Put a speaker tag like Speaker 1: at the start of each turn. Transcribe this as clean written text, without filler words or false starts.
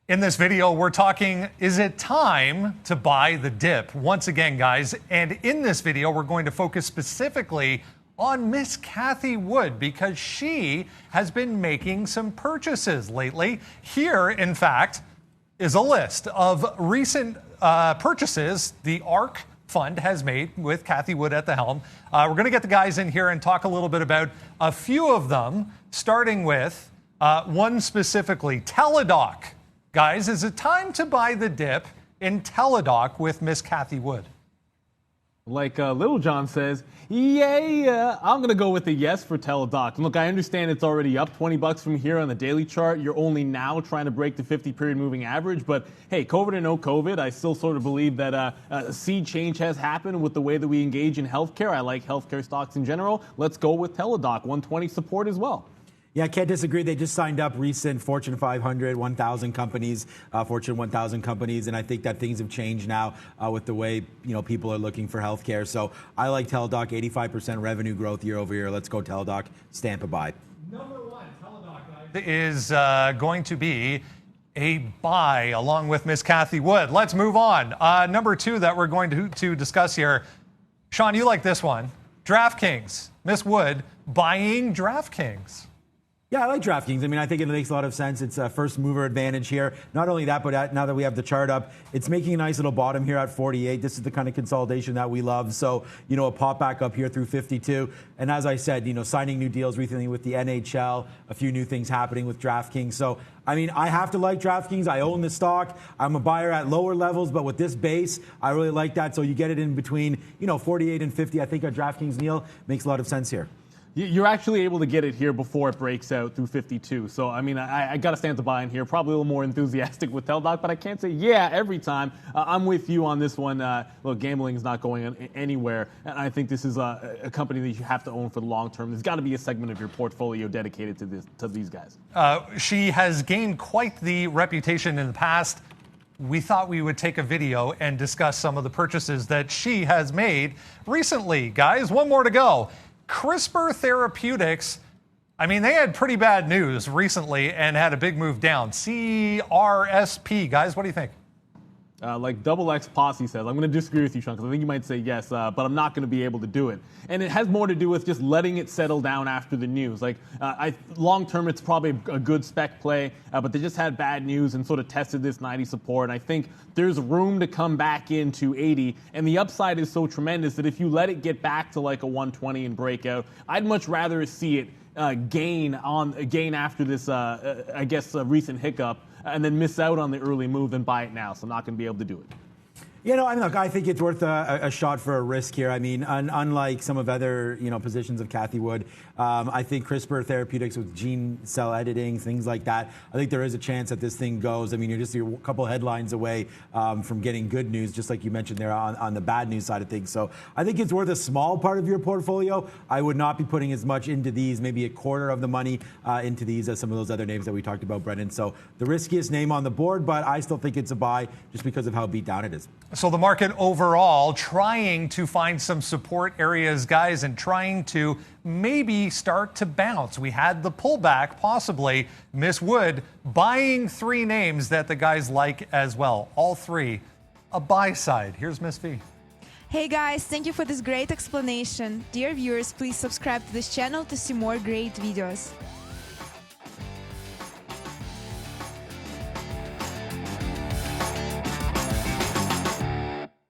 Speaker 1: In this video, we're talking, is it time to buy the dip? Once again, guys, and in this video, we're going to focus specifically on Miss Cathie Wood because she has been making some purchases lately. Here, in fact, is a list of recent purchases the ARC Fund has made with Cathie Wood at the helm. We're going to get the guys in here and talk a little bit about a few of them, starting with one specifically, Teladoc. Guys, is it time to buy the dip in Teladoc with Miss Cathie Wood?
Speaker 2: Like Little John says, yeah, I'm going to go with a yes for Teladoc. And look, I understand it's already up 20 bucks from here on the daily chart. You're only now trying to break the 50-period moving average. But hey, COVID or no COVID, I still sort of believe that a sea change has happened with the way that we engage in healthcare. I like healthcare stocks in general. Let's go with Teladoc, 120 support as well.
Speaker 3: Yeah, I can't disagree. They just signed up recent Fortune 500, 1,000 companies, Fortune 1,000 companies, and I think that things have changed now with the way people are looking for healthcare. So I like Teladoc, 85% revenue growth year over year. Let's go Teladoc. Stamp a buy.
Speaker 1: Number one, Teladoc is going to be a buy along with Miss Cathie Wood. Let's move on. Number two that we're going to discuss here. Sean, you like this one. DraftKings. Miss Wood buying DraftKings.
Speaker 3: Yeah, I like DraftKings. I mean, I think it makes a lot of sense. It's a first mover advantage here. Not only that, but now that we have the chart up, it's making a nice little bottom here at 48. This is the kind of consolidation that we love. So, a pop back up here through 52. And as I said, signing new deals recently with the NHL, a few new things happening with DraftKings. So, I mean, I have to like DraftKings. I own the stock. I'm a buyer at lower levels, but with this base, I really like that. So you get it in between, 48 and 50. I think a DraftKings deal makes a lot of sense here.
Speaker 2: You're actually able to get it here before it breaks out through 52. So, I mean, I got to stand to buy in here. Probably a little more enthusiastic with Teladoc, but I can't say yeah every time. I'm with you on this one. Look, gambling is not going anywhere. And I think this is a company that you have to own for the long term. There's got to be a segment of your portfolio dedicated to these guys.
Speaker 1: She has gained quite the reputation in the past. We thought we would take a video and discuss some of the purchases that she has made recently. Guys, one more to go. CRISPR Therapeutics, I mean, they had pretty bad news recently and had a big move down. CRSP, guys, what do you think?
Speaker 2: Like Double X Posse says, I'm going to disagree with you, Sean, because I think you might say yes, but I'm not going to be able to do it. And it has more to do with just letting it settle down after the news. Like, long term, it's probably a good spec play, but they just had bad news and sort of tested this 90 support. And I think there's room to come back into 80. And the upside is so tremendous that if you let it get back to like a 120 and break out, I'd much rather see it gain after this, recent hiccup, and then miss out on the early move and buy it now. So I'm not going to be able to do it.
Speaker 3: Look, I think it's worth a shot for a risk here. I mean, unlike some of other, positions of Cathie Wood, I think CRISPR Therapeutics with gene cell editing, things like that, I think there is a chance that this thing goes. I mean, you're just a couple headlines away from getting good news, just like you mentioned there on the bad news side of things. So I think it's worth a small part of your portfolio. I would not be putting as much into these, maybe a quarter of the money into these as some of those other names that we talked about, Brendan. So the riskiest name on the board, but I still think it's a buy just because of how beat down it is.
Speaker 1: So the market overall trying to find some support areas, guys, and trying to maybe start to bounce. We had the pullback, possibly. Miss Wood buying three names that the guys like as well. All three a buy side. Here's Miss V.
Speaker 4: Hey guys, thank you for this great explanation. Dear viewers, please subscribe to this channel to see more great videos.